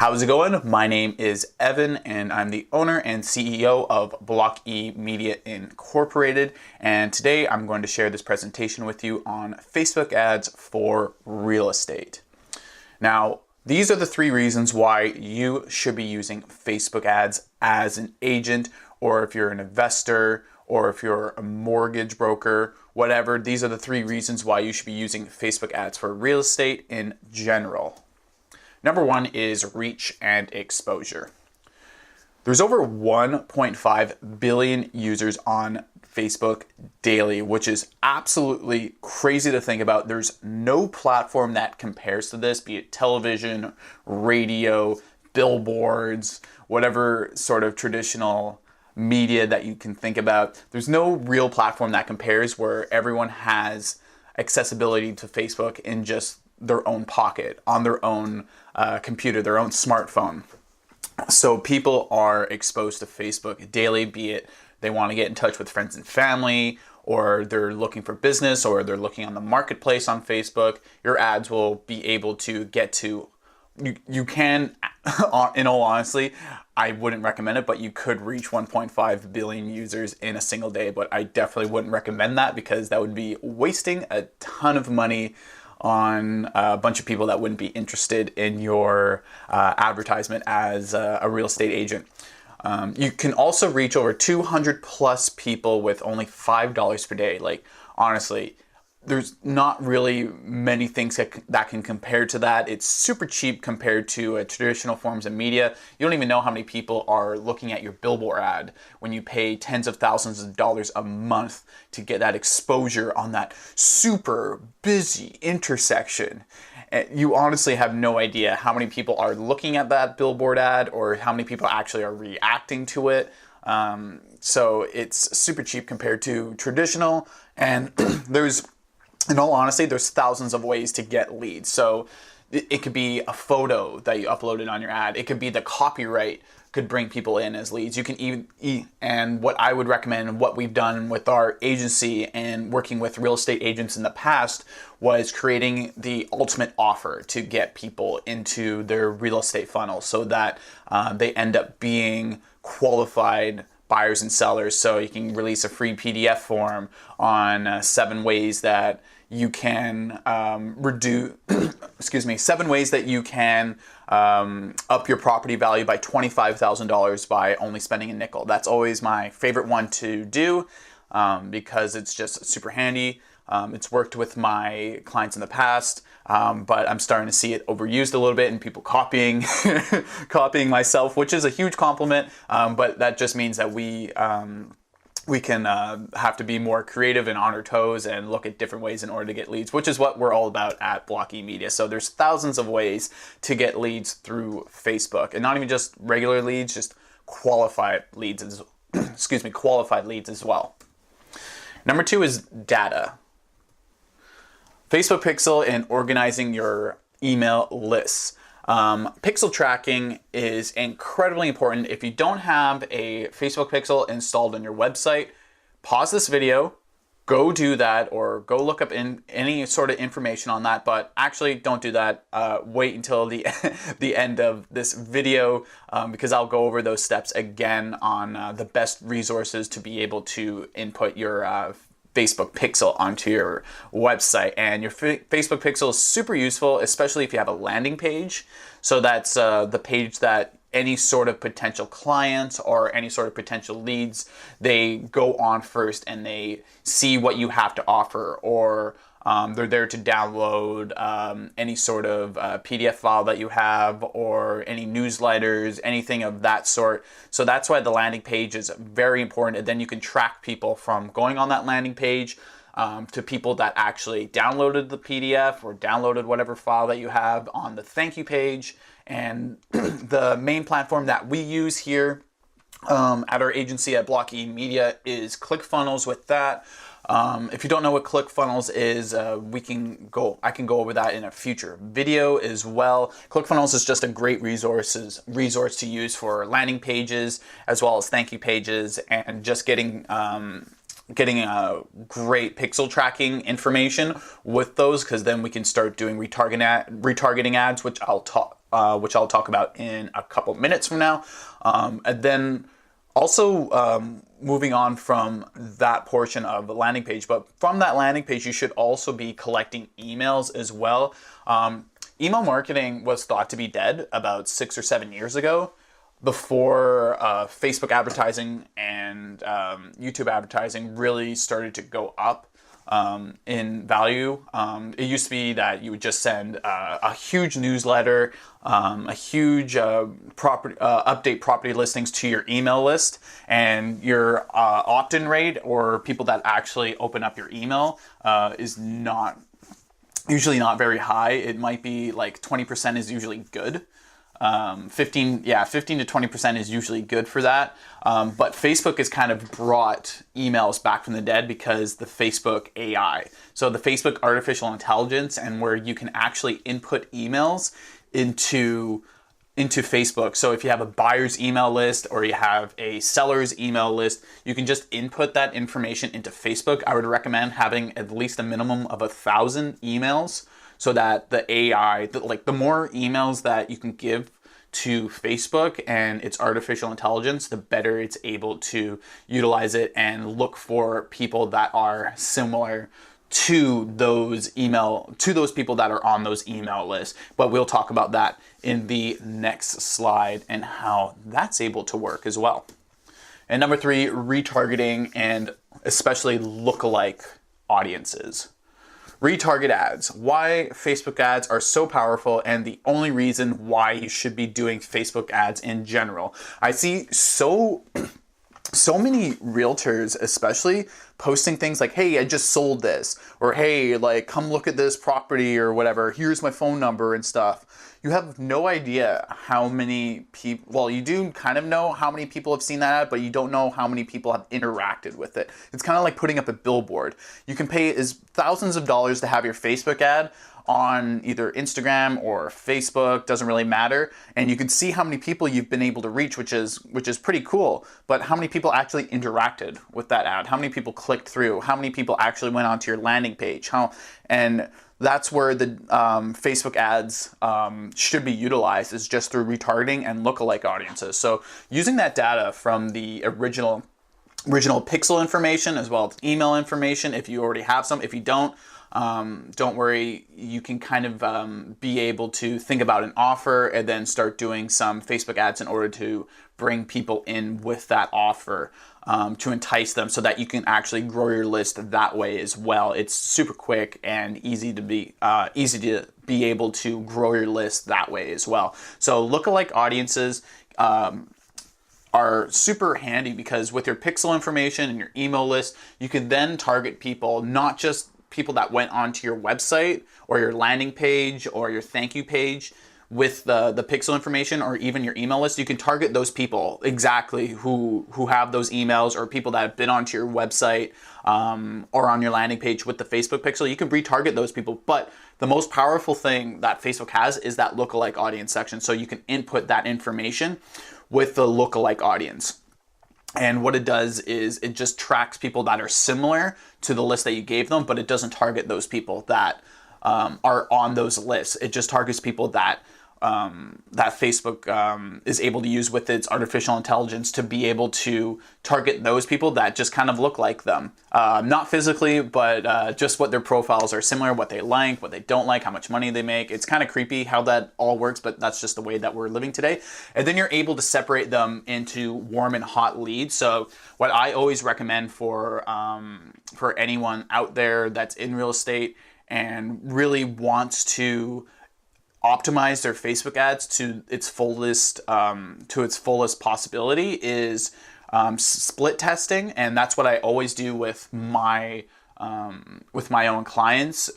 How's it going? My name is Evan and I'm the owner and CEO of Block E Media Incorporated, and today I'm going to share this presentation with you on Facebook ads for real estate. Now, these are the three reasons why you should be using Facebook ads as an agent, or if you're an investor, or if you're a mortgage broker, whatever. These are the three reasons why you should be using Facebook ads for real estate in general. Number one is reach and exposure. There's over 1.5 billion users on Facebook daily, which is absolutely crazy to think about. There's no platform that compares to this, be it television, radio, billboards, whatever sort of traditional media that you can think about. There's no real platform that compares where everyone has accessibility to Facebook in just their own pocket, on their own computer, their own smartphone. So people are exposed to Facebook daily, be it they want to get in touch with friends and family, or they're looking for business, or they're looking on the marketplace on Facebook. Your ads will be able to get to, you can, in all honesty, I wouldn't recommend it, but you could reach 1.5 billion users in a single day, but I definitely wouldn't recommend that because that would be wasting a ton of money on a bunch of people that wouldn't be interested in your advertisement as a real estate agent. You can also reach over 200 plus people with only $5 per day. Like, honestly, there's not really many things that can compare to that. It's super cheap compared to traditional forms of media. You don't even know how many people are looking at your billboard ad when you pay tens of thousands of dollars a month to get that exposure on that super busy intersection. You honestly have no idea how many people are looking at that billboard ad or how many people actually are reacting to it. So it's super cheap compared to traditional, and in all honesty, there's thousands of ways to get leads. So it could be a photo that you uploaded on your ad. It could be the copyright could bring people in as leads. You can even, and what I would recommend and what we've done with our agency and working with real estate agents in the past was creating the ultimate offer to get people into their real estate funnel so that they end up being qualified buyers and sellers. So you can release a free PDF form on 7 ways that you can seven ways that you can up your property value by $25,000 by only spending a nickel. That's always my favorite one to do because it's just super handy. It's worked with my clients in the past, but I'm starting to see it overused a little bit and people copying myself, which is a huge compliment. But that just means that we can have to be more creative and on our toes and look at different ways in order to get leads, which is what we're all about at Block E Media. So there's thousands of ways to get leads through Facebook, and not even just regular leads, just qualified leads qualified leads as well. Number 2 is data. Facebook Pixel and organizing your email lists. Pixel tracking is incredibly important. If you don't have a Facebook Pixel installed on your website, pause this video, go do that, or go look up any sort of information on that, but actually don't do that. Wait until the end of this video because I'll go over those steps again on the best resources to be able to input your Facebook Pixel onto your website. And your Facebook Pixel is super useful, especially if you have a landing page. So that's the page that any sort of potential clients or any sort of potential leads, they go on first and they see what you have to offer, or they're there to download any sort of PDF file that you have, or any newsletters, anything of that sort. So that's why the landing page is very important. And then you can track people from going on that landing page to people that actually downloaded the PDF or downloaded whatever file that you have on the thank you page. And the main platform that we use here at our agency at Block E Media is ClickFunnels. With that, if you don't know what ClickFunnels is, I can go over that in a future video as well. ClickFunnels is just a great resource to use for landing pages as well as thank you pages, and just getting a great pixel tracking information with those, because then we can start doing retargeting ads, which I'll which I'll talk about in a couple minutes from now. And then also moving on from that portion of the landing page, but from that landing page, you should also be collecting emails as well. Email marketing was thought to be dead about 6 or 7 years ago, before Facebook advertising and YouTube advertising really started to go up in value. It used to be that you would just send a huge newsletter, a huge update property listings to your email list, and your opt-in rate, or people that actually open up your email, is usually not very high. It might be like 20% is usually good. 15 to 20% is usually good for that. But Facebook has kind of brought emails back from the dead because the Facebook AI. So the Facebook artificial intelligence, and where you can actually input emails into Facebook. So if you have a buyer's email list or you have a seller's email list, you can just input that information into Facebook. I would recommend having at least a minimum of 1,000 emails, so that the AI, the more emails that you can give to Facebook and its artificial intelligence, the better it's able to utilize it and look for people that are similar to those people that are on those email lists. But we'll talk about that in the next slide and how that's able to work as well. And number 3, retargeting, and especially lookalike audiences. Retarget ads. Why Facebook ads are so powerful, and the only reason why you should be doing Facebook ads in general. I see so many realtors especially posting things like, hey, I just sold this, or hey, like, come look at this property or whatever, here's my phone number and stuff. You have no idea how many people, well, you do kind of know how many people have seen that ad, but you don't know how many people have interacted with it. It's kind of like putting up a billboard. You can pay thousands of dollars to have your Facebook ad on either Instagram or Facebook, doesn't really matter, and you can see how many people you've been able to reach, which is pretty cool. But how many people actually interacted with that ad? How many people clicked through? How many people actually went onto your landing page? And that's where the Facebook ads should be utilized, is just through retargeting and lookalike audiences. So using that data from the original pixel information as well as email information, if you already have some. If you don't worry, you can kind of be able to think about an offer and then start doing some Facebook ads in order to bring people in with that offer, to entice them, so that you can actually grow your list that way as well. It's super quick and easy to be able to grow your list that way as well. So lookalike audiences are super handy, because with your pixel information and your email list, you can then target people, not just people that went onto your website or your landing page or your thank you page with the pixel information, or even your email list. You can target those people exactly who have those emails, or people that have been onto your website or on your landing page with the Facebook pixel. You can retarget those people. But the most powerful thing that Facebook has is that lookalike audience section. So you can input that information with the lookalike audience. And what it does is it just tracks people that are similar to the list that you gave them, but it doesn't target those people that are on those lists. It just targets people that Facebook is able to use with its artificial intelligence to be able to target those people that just kind of look like them. Not physically, but just what their profiles are similar, what they like, what they don't like, how much money they make. It's kind of creepy how that all works, but that's just the way that we're living today. And then you're able to separate them into warm and hot leads. So what I always recommend for anyone out there that's in real estate and really wants to optimize their Facebook ads to its fullest possibility is split testing, and that's what I always do with my own clients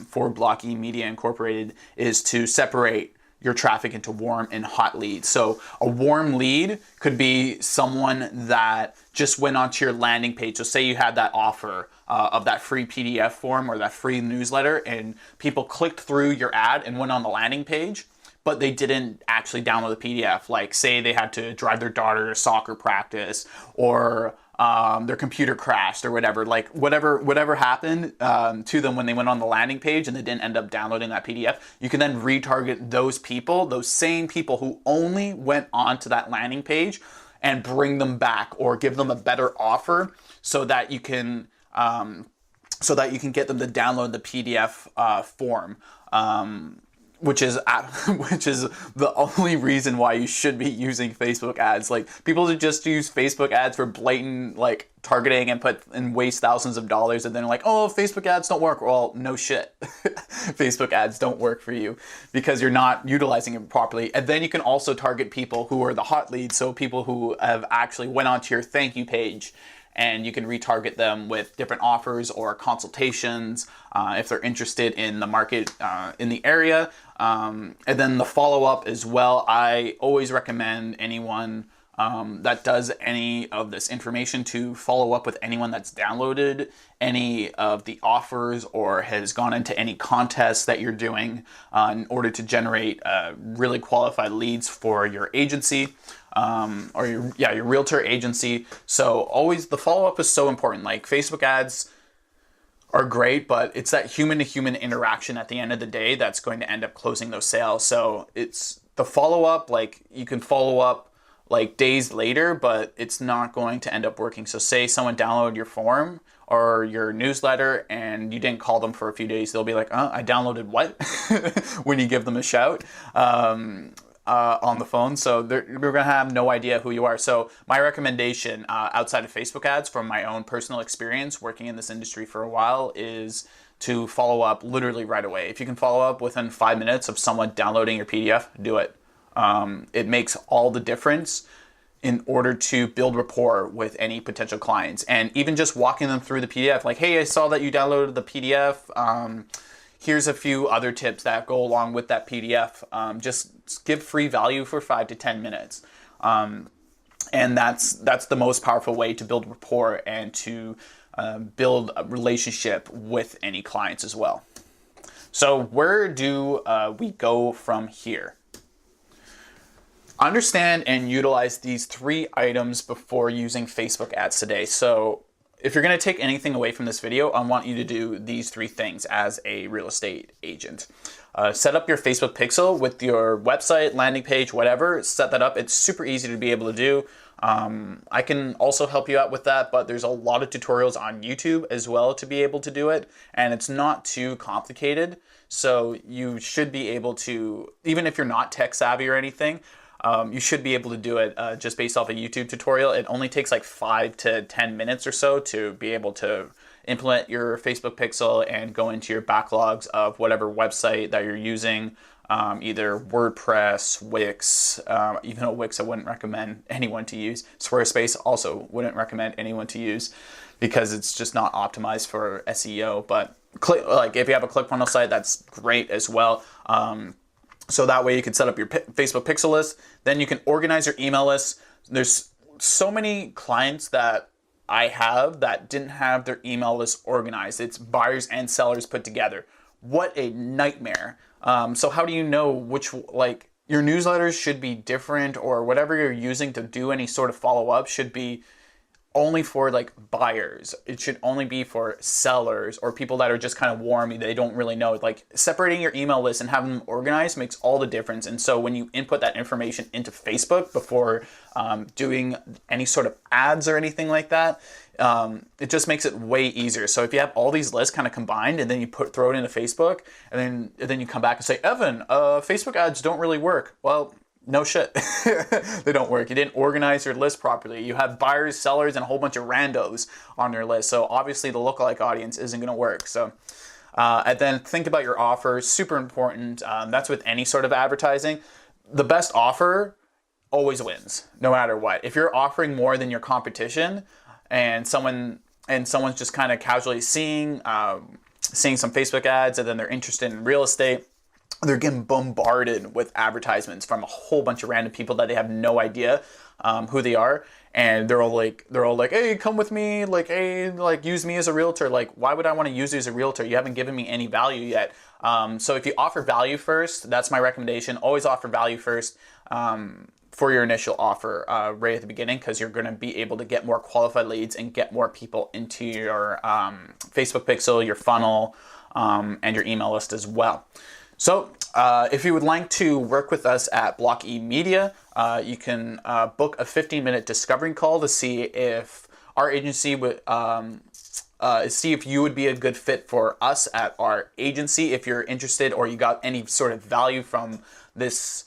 for Block E Media Incorporated, is to separate your traffic into warm and hot leads. So a warm lead could be someone that just went onto your landing page. So say you had that offer of that free PDF form or that free newsletter, and people clicked through your ad and went on the landing page, but they didn't actually download the PDF. Like, say they had to drive their daughter to soccer practice, or their computer crashed or whatever, like whatever happened to them when they went on the landing page and they didn't end up downloading that PDF, you can then retarget those people, those same people who only went onto that landing page, and bring them back or give them a better offer so that you can get them to download the PDF form. Which is the only reason why you should be using Facebook ads. Like, people who just use Facebook ads for blatant like targeting and waste thousands of dollars, and then like, oh, Facebook ads don't work. Well, no shit. Facebook ads don't work for you because you're not utilizing it properly. And then you can also target people who are the hot leads, so people who have actually went onto your thank you page, and you can retarget them with different offers or consultations if they're interested in the market in the area. And then the follow-up as well. I always recommend anyone that does any of this information to follow up with anyone that's downloaded any of the offers or has gone into any contests that you're doing in order to generate really qualified leads for your agency. Or your realtor agency. So always the follow-up is so important. Like, Facebook ads are great, but it's that human-to-human interaction at the end of the day that's going to end up closing those sales. So it's the follow-up, like, you can follow up like days later, but it's not going to end up working. So say someone downloaded your form or your newsletter and you didn't call them for a few days, they'll be like, I downloaded what? When you give them a shout. On the phone, so we're gonna have no idea who you are. So my recommendation outside of Facebook ads, from my own personal experience working in this industry for a while, is to follow up literally right away. If you can follow up within 5 minutes of someone downloading your PDF, do it. It makes all the difference in order to build rapport with any potential clients, and even just walking them through the PDF, like, hey, I saw that you downloaded the PDF. Here's a few other tips that go along with that PDF. Just give free value for 5 to 10 minutes. And that's the most powerful way to build rapport and to build a relationship with any clients as well. So where do we go from here? Understand and utilize these 3 items before using Facebook ads today. So if you're going to take anything away from this video, I want you to do these 3 things as a real estate agent. Set up your Facebook pixel with your website, landing page, whatever. Set that up. It's super easy to be able to do. I can also help you out with that, but there's a lot of tutorials on YouTube as well to be able to do it, and it's not too complicated. So you should be able to, even if you're not tech savvy or anything, you should be able to do it just based off a YouTube tutorial. It only takes like 5 to 10 minutes or so to be able to implement your Facebook pixel and go into your backlogs of whatever website that you're using, either WordPress, Wix, even though Wix I wouldn't recommend anyone to use. Squarespace also wouldn't recommend anyone to use because it's just not optimized for SEO. But if you have a ClickFunnels site, that's great as well. So that way you can set up your Facebook pixel list. Then you can organize your email list. There's so many clients that I have that didn't have their email list organized. It's buyers and sellers put together. What a nightmare. So how do you know which, like, your newsletters should be different, or whatever you're using to do any sort of follow-up should be only for like buyers. It should only be for sellers or people that are just kind of warm. They don't really know. Like, separating your email list and having them organized makes all the difference. And so when you input that information into Facebook before doing any sort of ads or anything like that, it just makes it way easier. So if you have all these lists kind of combined and then you throw it into Facebook, and then you come back and say, Evan, Facebook ads don't really work. Well, no shit. They don't work. You didn't organize your list properly. You have buyers, sellers, and a whole bunch of randos on your list. So obviously the lookalike audience isn't going to work. So, and then think about your offer. Super important. That's with any sort of advertising. The best offer always wins, no matter what. If you're offering more than your competition, and someone's just kind of casually seeing some Facebook ads, and then they're interested in real estate, they're getting bombarded with advertisements from a whole bunch of random people that they have no idea who they are, and they're all like, hey, come with me, like, hey, like, use me as a realtor. Like, why would I want to use you as a realtor? You haven't given me any value yet. So if you offer value first, that's my recommendation. Always offer value first. for your initial offer right at the beginning, because you're going to be able to get more qualified leads and get more people into your Facebook pixel, your funnel, and your email list as well. So if you would like to work with us at Block E Media, you can book a 15-minute discovery call to see if our agency would see if you would be a good fit for us at our agency. If you're interested or you got any sort of value from this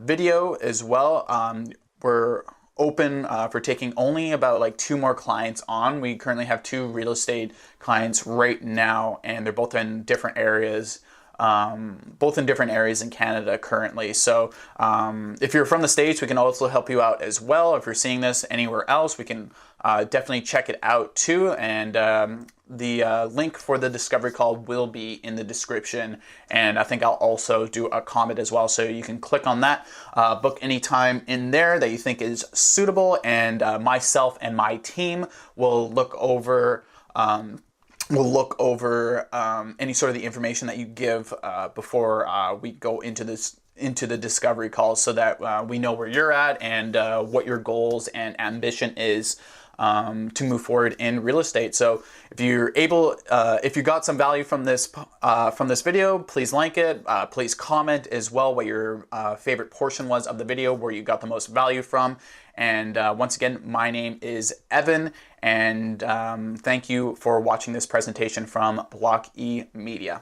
video as well, we're open for taking only about like 2 more clients on. We currently have 2 real estate clients right now, and they're both in different areas. In Canada currently. So if you're from the States, we can also help you out as well. If you're seeing this anywhere else, we can definitely check it out too. And the link for the discovery call will be in the description. And I think I'll also do a comment as well. So you can click on that, book any time in there that you think is suitable. And myself and my team will look over any sort of the information that you give before we go into the discovery calls, so that we know where you're at and what your goals and ambition is to move forward in real estate. So if you're able, if you got some value from this video, please like it. Please comment as well what your favorite portion was of the video, where you got the most value from. And once again, my name is Evan, and thank you for watching this presentation from Block E Media.